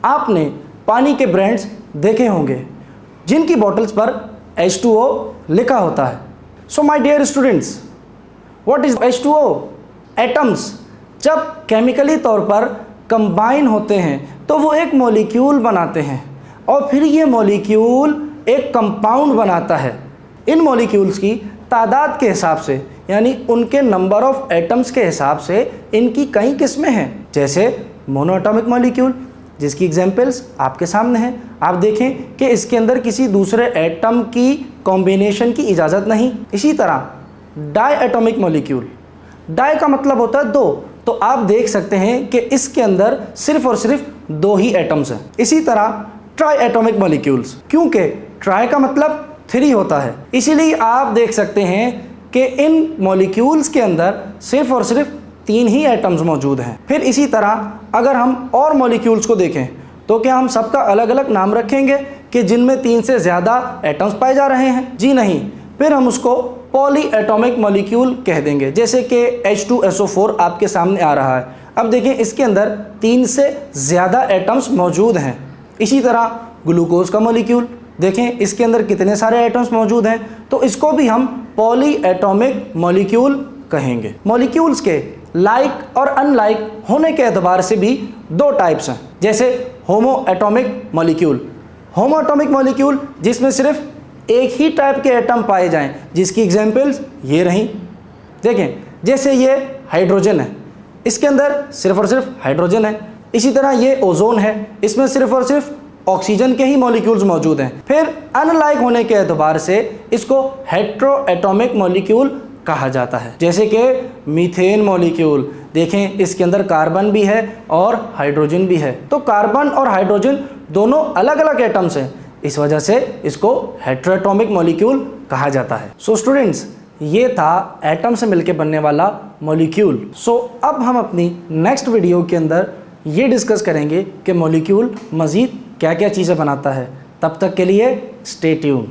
आपने पानी के ब्रांड्स देखे होंगे जिनकी बॉटल्स पर H2O लिखा होता है। So my dear students, what is H2O? Atoms जब केमिकली तौर पर कंबाइन होते हैं तो वो एक मॉलिक्यूल बनाते हैं और फिर ये मॉलिक्यूल एक कंपाउंड बनाता है। इन मॉलिक्यूल्स की तादाद के हिसाब से यानी उनके नंबर ऑफ एटम्स के हिसाब से इनकी कई किस्में हैं, जैसे मोनोएटॉमिक मॉलिक्यूल जिसकी एग्जांपल्स आपके सामने हैं। आप देखें कि इसके अंदर किसी दूसरे एटम की कॉम्बिनेशन की इजाज़त नहीं। इसी तरह डाई एटॉमिक मॉलिक्यूल, डाई का मतलब होता है दो, तो आप देख सकते हैं कि इसके अंदर सिर्फ और सिर्फ दो ही एटम्स हैं। इसी तरह ट्राई एटॉमिक मॉलिक्यूल्स, क्योंकि ट्राई का मतलब 3 होता है, इसीलिए आप देख सकते हैं कि इन मॉलिक्यूल्स के अंदर सिर्फ और सिर्फ 3 ही एटम्स मौजूद हैं। फिर इसी तरह अगर हम और मॉलिक्यूल्स को देखें तो क्या हम सबका अलग अलग नाम रखेंगे कि जिनमें 3 से ज़्यादा एटम्स पाए जा रहे हैं? जी नहीं, फिर हम उसको पॉली एटॉमिक मॉलिक्यूल कह देंगे, जैसे कि H2SO4 आपके सामने आ रहा है। अब देखें इसके अंदर 3 से ज़्यादा एटम्स मौजूद हैं। इसी तरह ग्लूकोज का मॉलिक्यूल देखें इसके अंदर कितने सारे एटम्स मौजूद हैं, तो इसको भी हम पॉली एटॉमिक मॉलिक्यूल कहेंगे। मॉलिक्यूल्स के लाइक और अनलाइक होने के एतबार से भी 2 टाइप्स हैं, जैसे होमो एटॉमिक मॉलिक्यूल। होमो एटॉमिक मॉलिक्यूल जिसमें सिर्फ एक ही टाइप के एटम पाए जाएं, जिसकी एग्जांपल्स ये रहीं। देखें जैसे ये हाइड्रोजन है, इसके अंदर सिर्फ और सिर्फ हाइड्रोजन है। इसी तरह ये ओजोन है, इसमें सिर्फ और सिर्फ ऑक्सीजन के ही मॉलिक्यूल्स मौजूद हैं। फिर अनलाइक होने के एतबार से इसको हेट्रो एटॉमिक मॉलिक्यूल कहा जाता है, जैसे कि मीथेन मॉलिक्यूल। देखें इसके अंदर कार्बन भी है और हाइड्रोजन भी है, तो कार्बन और हाइड्रोजन दोनों अलग अलग एटम्स हैं, इस वजह से इसको हेट्रोएटॉमिक मॉलिक्यूल कहा जाता है। सो स्टूडेंट्स, ये था एटम से मिलकर बनने वाला मॉलिक्यूल। सो अब हम अपनी नेक्स्ट वीडियो के अंदर ये डिस्कस करेंगे कि मॉलिक्यूल मज़ीद क्या क्या चीज़ें बनाता है। तब तक के लिए स्टे ट्यून।